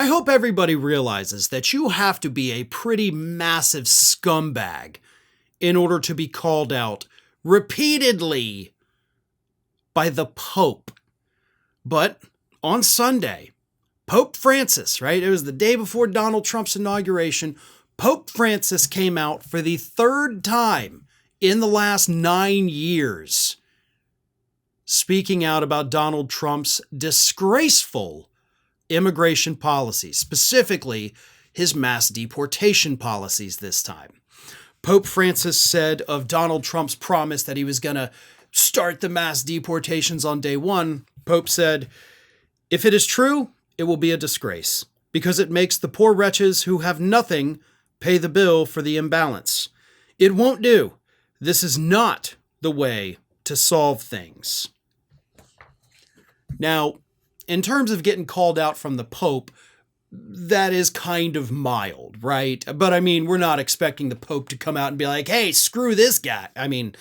hope everybody realizes that you have to be a pretty massive scumbag in order to be called out repeatedly by the Pope. But on Sunday, Pope Francis, right? It was the day before Donald Trump's inauguration. Pope Francis came out for the third time in the last 9 years, speaking out about Donald Trump's disgraceful immigration policies, specifically his mass deportation policies this time. Pope Francis said of Donald Trump's promise that he was going to start the mass deportations on day one, Pope said, "If it is true, it will be a disgrace, because it makes the poor wretches who have nothing pay the bill for the imbalance. It won't do. This is not the way to solve things." Now, in terms of getting called out from the Pope, that is kind of mild, right? But I mean, we're not expecting the Pope to come out and be like, "Hey, screw this guy." I mean,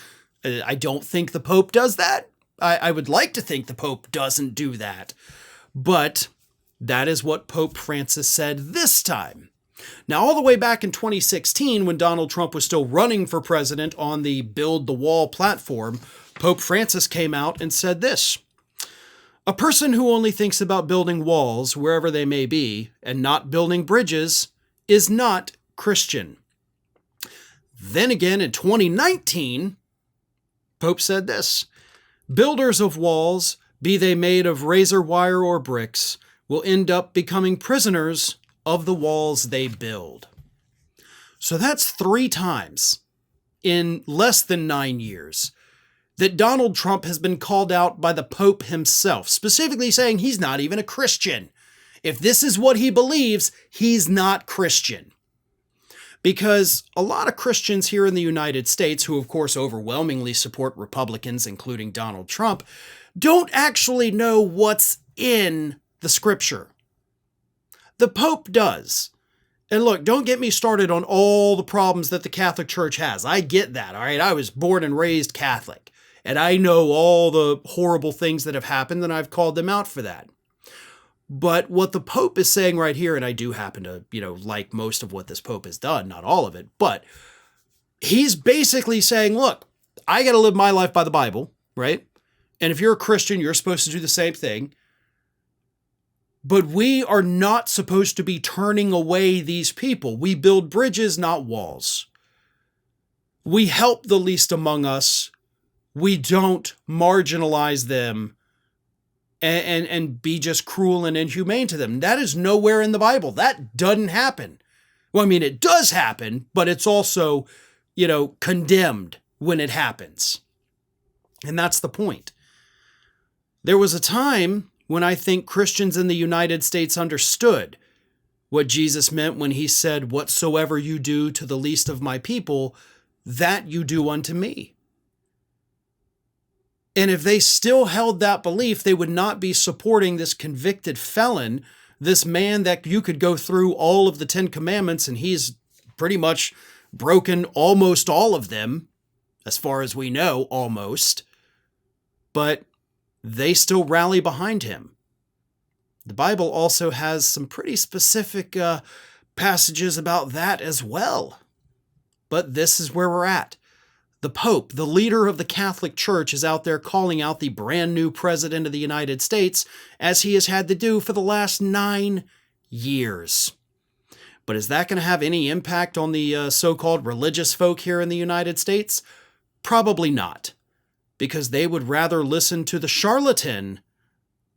I don't think the Pope does that. I would like to think the Pope doesn't do that. But that is what Pope Francis said this time. Now, all the way back in 2016, when Donald Trump was still running for president on the Build the Wall platform, Pope Francis came out and said this: "A person who only thinks about building walls wherever they may be and not building bridges is not Christian." Then again in 2019, Pope said this: "Builders of walls, be they made of razor wire or bricks, will end up becoming prisoners of the walls they build." So that's 3 times in less than 9 years that Donald Trump has been called out by the Pope himself, specifically saying he's not even a Christian. If this is what he believes, he's not Christian. Because a lot of Christians here in the United States, who of course overwhelmingly support Republicans, including Donald Trump, don't actually know what's in the scripture. The Pope does. And look, don't get me started on all the problems that the Catholic Church has. I get that, all right? I was born and raised Catholic, and I know all the horrible things that have happened, and I've called them out for that. But what the Pope is saying right here, and I do happen to, like most of what this Pope has done, not all of it, but he's basically saying, look, I got to live my life by the Bible, right? And if you're a Christian, you're supposed to do the same thing. But we are not supposed to be turning away these people. We build bridges, not walls. We help the least among us. We don't marginalize them and be just cruel and inhumane to them. That is nowhere in the Bible. That doesn't happen. Well, I mean, it does happen, but it's also, condemned when it happens. And that's the point. There was a time when I think Christians in the United States understood what Jesus meant when he said, "Whatsoever you do to the least of my people, that you do unto me." And if they still held that belief, they would not be supporting this convicted felon, this man that you could go through all of the 10 Commandments and he's pretty much broken almost all of them, as far as we know, almost. But they still rally behind him. The Bible also has some pretty specific passages about that as well. But this is where we're at. The Pope, the leader of the Catholic Church, is out there calling out the brand new president of the United States, as he has had to do for the last 9 years. But is that going to have any impact on the so-called religious folk here in the United States? Probably not, because they would rather listen to the charlatan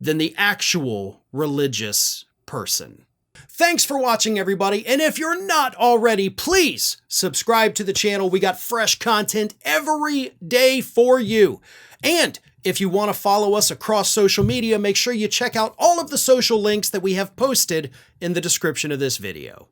than the actual religious person. Thanks for watching, everybody. And if you're not already, please subscribe to the channel. We got fresh content every day for you. And if you want to follow us across social media, make sure you check out all of the social links that we have posted in the description of this video.